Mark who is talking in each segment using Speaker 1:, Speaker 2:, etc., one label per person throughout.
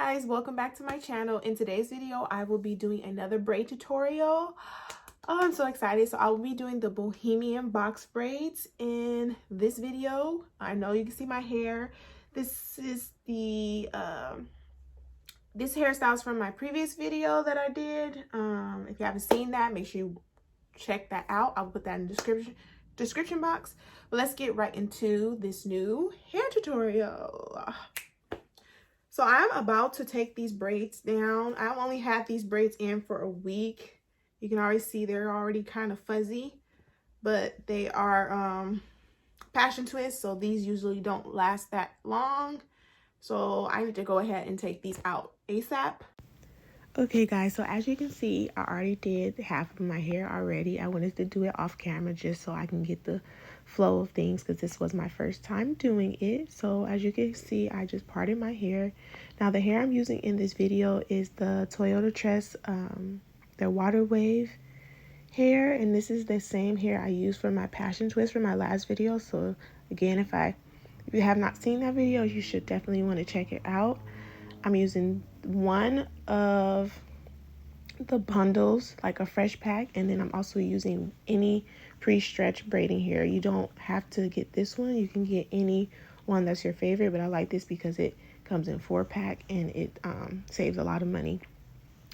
Speaker 1: guys, welcome back to my channel. In today's video I will be doing another braid tutorial. I'm so excited. So I will be doing the Bohemian box braids in this video. I know you can see my hair. This is the this hairstyle is from my previous video that I did. If you haven't seen that, make sure you check that out. I'll put that in the description box. But let's get right into this new hair tutorial. So I'm about to take these braids down. I've only had these braids in for a week. You can already see they're already kind of fuzzy, but they are passion twists, so these usually don't last that long. So I need to go ahead and take these out ASAP. Okay guys, so as you can see, I already did half of my hair already. I wanted to do it off camera just so I can get the flow of things because this was my first time doing it. So as you can see, I just parted my hair. Now the hair I'm using in this video is the Toyota Tress, their water wave hair, and this is the same hair I used for my passion twist for my last video. So again, if you have not seen that video, you should definitely want to check it out. I'm using one of the bundles, like a fresh pack, and then I'm also using any pre-stretched braiding hair. You don't have to get this one, you can get any one that's your favorite, but I like this because it comes in 4-pack and it saves a lot of money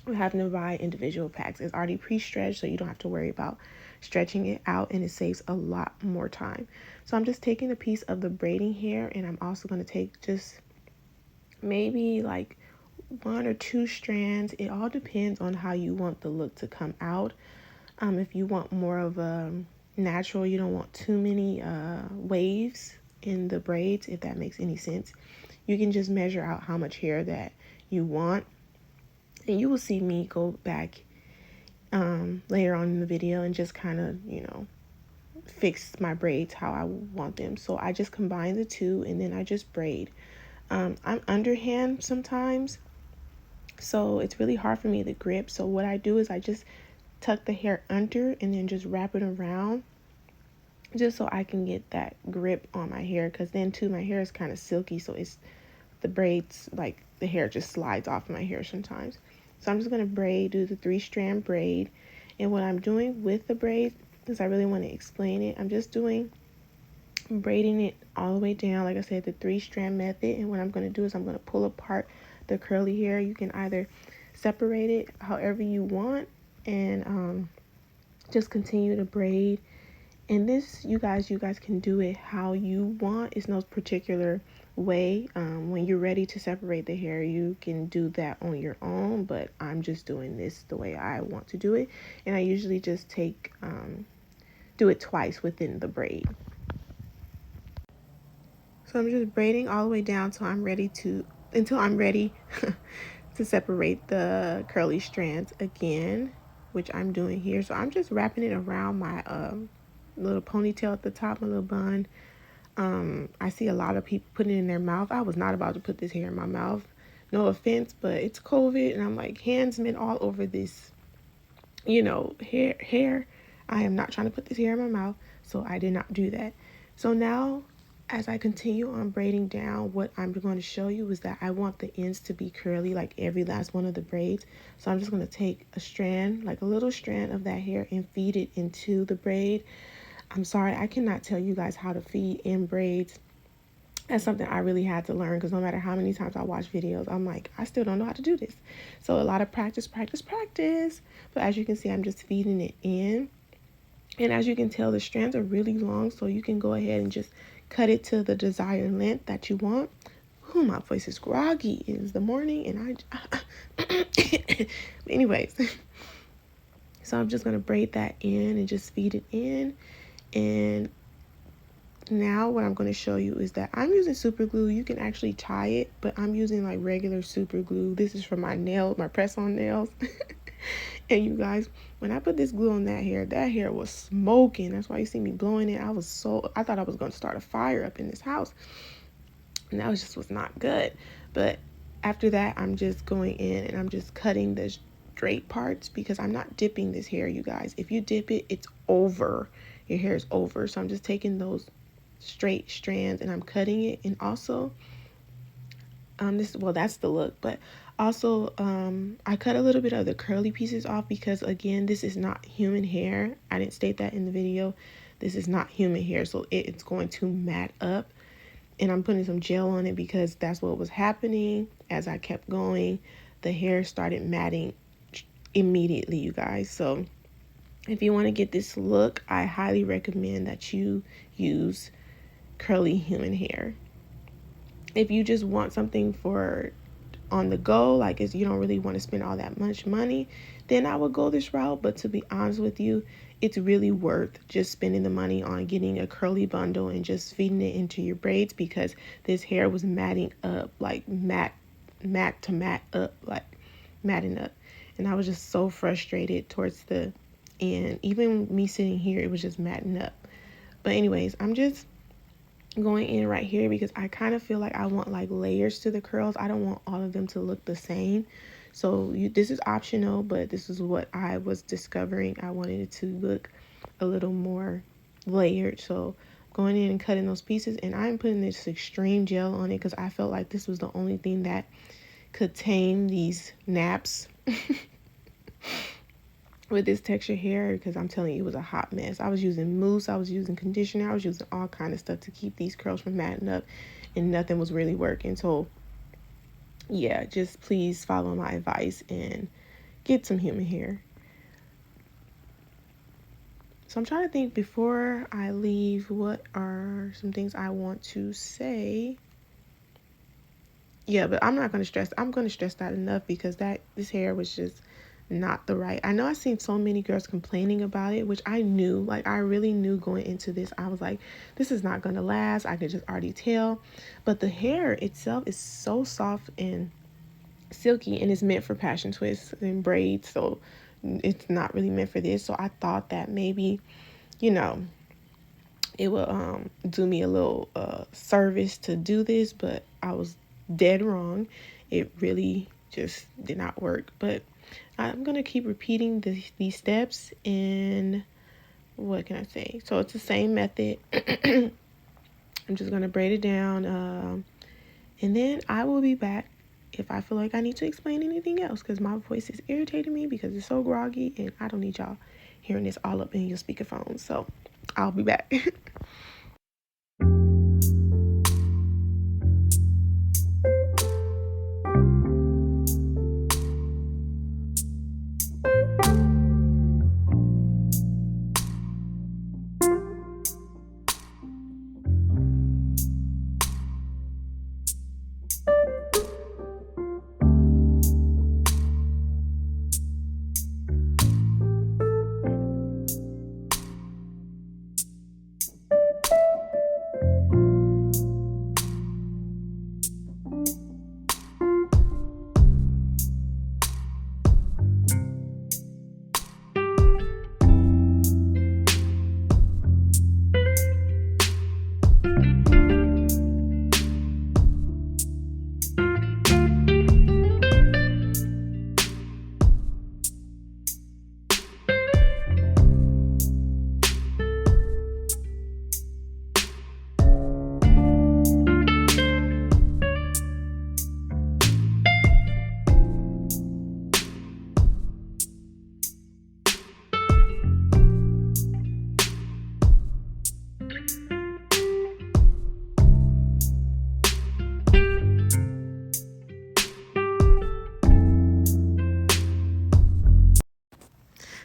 Speaker 1: with having to buy individual packs. It's already pre-stretched, so you don't have to worry about stretching it out, and it saves a lot more time. So I'm just taking a piece of the braiding hair, and I'm also going to take just maybe like 1 or 2 strands. It all depends on how you want the look to come out. If you want more of a natural, you don't want too many waves in the braids, if that makes any sense, you can just measure out how much hair that you want, and you will see me go back later on in the video and just kind of, you know, fix my braids how I want them. So I just combine the two and then I just braid. I'm underhand sometimes, so it's really hard for me to grip. So what I do is I just tuck the hair under and then just wrap it around just so I can get that grip on my hair, because then too my hair is kind of silky, so it's the braids, like the hair just slides off my hair sometimes. So I'm just going to do the 3-strand braid. And what I'm doing with the braid is, I really want to explain it, I'm just braiding it all the way down, like I said, the 3-strand method. And what I'm going to do is I'm going to pull apart the curly hair. You can either separate it however you want and just continue to braid. And this, you guys can do it how you want. It's no particular way. When you're ready to separate the hair, you can do that on your own, but I'm just doing this the way I want to do it. And I usually just do it twice within the braid. So I'm just braiding all the way down until I'm ready to separate the curly strands again, which I'm doing here. So I'm just wrapping it around my little ponytail at the top, my little bun. I see a lot of people putting it in their mouth. I was not about to put this hair in my mouth, no offense, but it's COVID and I'm like hands been all over this, you know, hair. I am not trying to put this hair in my mouth, so I did not do that. So now as I continue on braiding down, what I'm going to show you is that I want the ends to be curly like every last one of the braids. So I'm just going to take a strand, like a little strand of that hair, and feed it into the braid. I'm sorry, I cannot tell you guys how to feed in braids. That's something I really had to learn, because no matter how many times I watch videos, I'm like, I still don't know how to do this. So a lot of practice. But as you can see, I'm just feeding it in. And as you can tell, the strands are really long, so you can go ahead and just cut it to the desired length that you want. Ooh, my voice is groggy. It is the morning and anyways. So I'm just going to braid that in and just feed it in. And now what I'm going to show you is that I'm using super glue. You can actually tie it, but I'm using like regular super glue. This is for my nails, my press-on nails. And you guys, when I put this glue on that hair was smoking. That's why you see me blowing it. I thought I was going to start a fire up in this house. And that was not good. But after that, I'm just going in and I'm just cutting the straight parts, because I'm not dipping this hair, you guys. If you dip it, it's over. Your hair is over. So I'm just taking those straight strands and I'm cutting it. And also, That's the look, but also I cut a little bit of the curly pieces off because again, this is not human hair. I didn't state that in the video. This is not human hair, so it's going to mat up, and I'm putting some gel on it because that's what was happening. As I kept going, the hair started matting immediately, you guys. So if you want to get this look, I highly recommend that you use curly human hair. If you just want something for on the go, like if you don't really want to spend all that much money, then I would go this route. But to be honest with you, it's really worth just spending the money on getting a curly bundle and just feeding it into your braids, because this hair was matting up, like matte to matte up, like matting up. And I was just so frustrated towards the end. Even me sitting here, it was just matting up. But anyways, I'm just going in right here because I kind of feel like I want like layers to the curls. I don't want all of them to look the same. So this is optional, but this is what I was discovering. I wanted it to look a little more layered. So going in and cutting those pieces, and I'm putting this extreme gel on it because I felt like this was the only thing that could tame these naps with this texture hair, because I'm telling you, it was a hot mess. I was using mousse, I was using conditioner, I was using all kind of stuff to keep these curls from matting up, and nothing was really working. So yeah, just please follow my advice and get some human hair. So I'm trying to think before I leave, what are some things I want to say. Yeah, but I'm not going to stress. I'm going to stress that enough because this hair was just not the right. I know I've seen so many girls complaining about it, which I knew, like I really knew going into this. I was like, this is not going to last. I could just already tell. But the hair itself is so soft and silky, and it's meant for passion twists and braids. So it's not really meant for this. So I thought that maybe, it will do me a little service to do this, but I was dead wrong. It really just did not work. But I'm gonna keep repeating these steps, and what can I say? So it's the same method. I'm just gonna braid it down, and then I will be back if I feel like I need to explain anything else, because my voice is irritating me because it's so groggy, and I don't need y'all hearing this all up in your speakerphone. So I'll be back.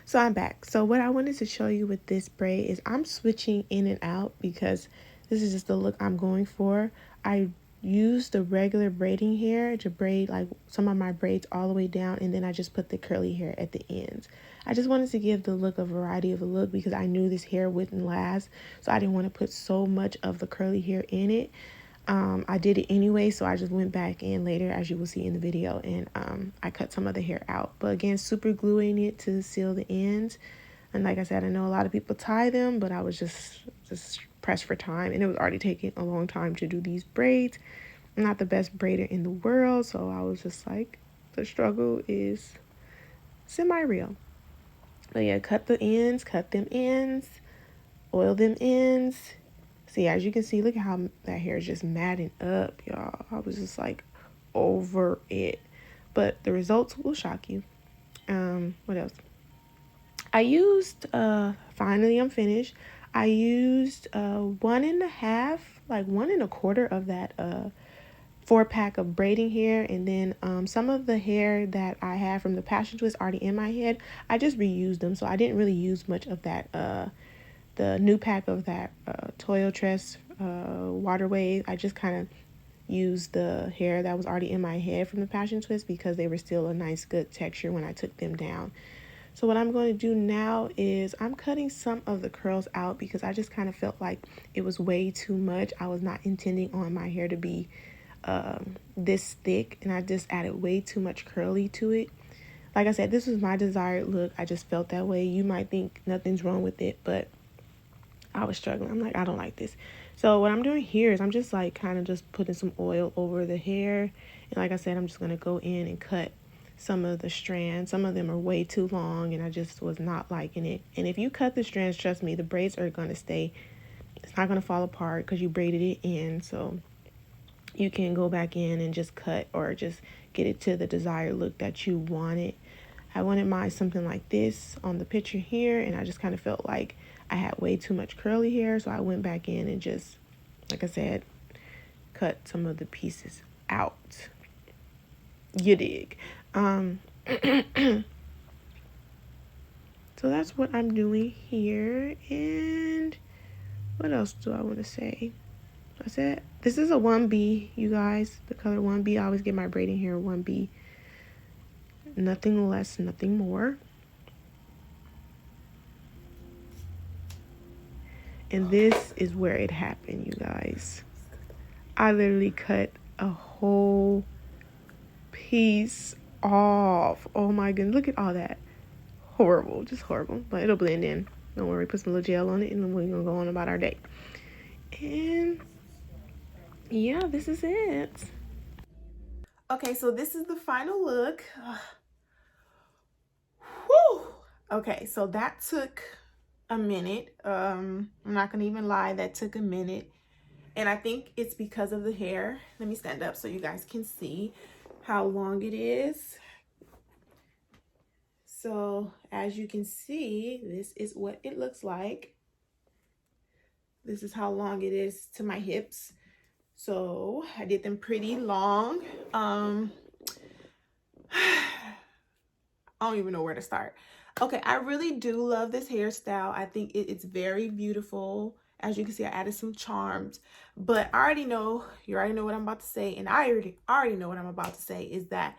Speaker 1: So I'm back. So what I wanted to show you with this braid is I'm switching in and out because this is just the look I'm going for. I use the regular braiding hair to braid like some of my braids all the way down, and then I just put the curly hair at the ends. I just wanted to give the look a variety of a look because I knew this hair wouldn't last, so I didn't want to put so much of the curly hair in it. I did it anyway, so I just went back in later, as you will see in the video, and I cut some of the hair out. But again, super gluing it to seal the ends. And like I said, I know a lot of people tie them, but I was just pressed for time, and it was already taking a long time to do these braids. I'm not the best braider in the world, so I was just like, the struggle is semi-real. But yeah, cut them ends, oil them ends. See, as you can see, look at how that hair is just matting up, y'all. I was just like, over it, but the results will shock you. What else? I used finally I'm finished. I used 1.5, like 1.25 of that 4-pack of braiding hair, and then some of the hair that I had from the passion twist already in my head, I just reused them, so I didn't really use much of that the new pack of that Toyo Tress water wave. I just kind of used the hair that was already in my head from the passion twist because they were still a nice good texture when I took them down. So what I'm going to do now is I'm cutting some of the curls out because I just kind of felt like it was way too much. I was not intending on my hair to be this thick, and I just added way too much curly to it. Like I said, this was my desired look. I just felt that way. You might think nothing's wrong with it, but I was struggling. I'm like, I don't like this. So what I'm doing here is I'm just like kind of just putting some oil over the hair. And like I said, I'm just going to go in and cut some of the strands. Some of them are way too long and I just was not liking it. And if you cut the strands, trust me, the braids are going to stay. It's not going to fall apart because you braided it in. So you can go back in and just cut or just get it to the desired look that you wanted. I wanted mine something like this on the picture here, and I just kind of felt like I had way too much curly hair, so I went back in and just, like I said, cut some of the pieces out. You dig. So that's what I'm doing here. And what else do I want to say? That's it. This is a 1B, you guys. The color 1B. I always get my braiding hair 1B. Nothing less, nothing more. And this is where it happened, you guys. I literally cut a whole piece off. Oh my goodness, look at all that. Horrible, just horrible. But it'll blend in. Don't worry, put some little gel on it and then we're gonna go on about our day. And yeah, this is it. Okay, so this is the final look. Whew. Okay, so that took a minute. I'm not gonna even lie, that took a minute. And I think it's because of the hair. Let me stand up so you guys can see how long it is. So as you can see, this is what it looks like. This is how long it is to my hips. So I did them pretty long. I don't even know where to start. Okay, I really do love this hairstyle. I think it's very beautiful. As you can see, I added some charms, but I already know, you already know what I'm about to say, and I already know what I'm about to say is that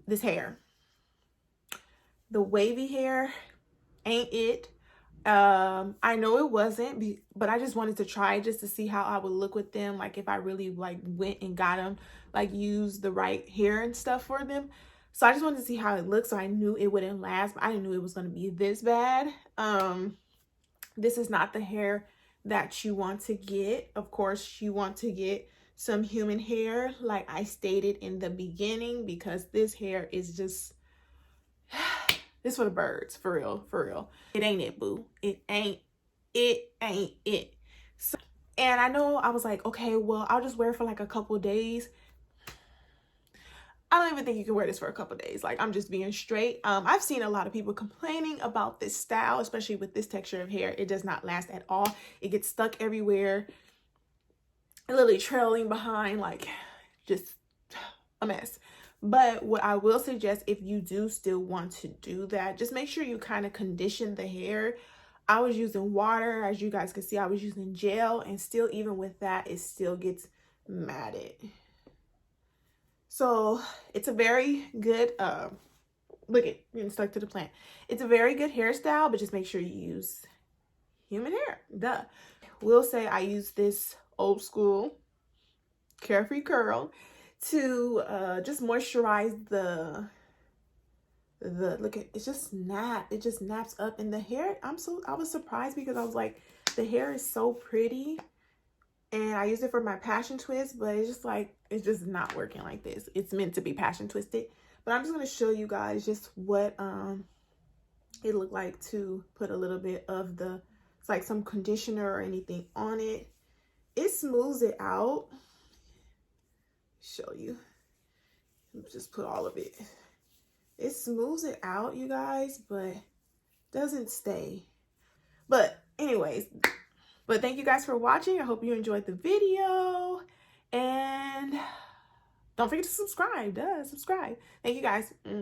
Speaker 1: this hair, the wavy hair ain't it. I know it wasn't, but I just wanted to try just to see how I would look with them, like if I really like went and got them, like used the right hair and stuff for them. So I just wanted to see how it looked, so I knew it wouldn't last, but I didn't know it was going to be this bad. This is not the hair that you want to get. Of course, you want to get some human hair, like I stated in the beginning, because this hair is just, this for the birds, for real, for real. It ain't it, boo. It ain't it. So, and I know I was like, okay, well, I'll just wear it for like a couple days. I don't even think you can wear this for a couple days. Like, I'm just being straight. I've seen a lot of people complaining about this style, especially with this texture of hair. It does not last at all. It gets stuck everywhere, literally trailing behind, like just a mess. But what I will suggest, if you do still want to do that, just make sure you kind of condition the hair. I was using water, as you guys can see. I was using gel, and still, even with that, it still gets matted. So it's a very good, look at getting stuck to the plant. It's a very good hairstyle, but just make sure you use human hair. Duh. Will say I use this old school Carefree Curl to just moisturize the look at, it just snaps up in the hair. I was surprised because I was like, the hair is so pretty. And I used it for my passion twist, but it's just like, it's just not working like this. It's meant to be passion twisted. But I'm just going to show you guys just what it looked like to put a little bit of the, it's like some conditioner or anything on it. It smooths it out. Show you. Just put all of it. It smooths it out, you guys, but doesn't stay. But anyways, but thank you guys for watching. I hope you enjoyed the video, and don't forget to subscribe. Subscribe. Thank you guys.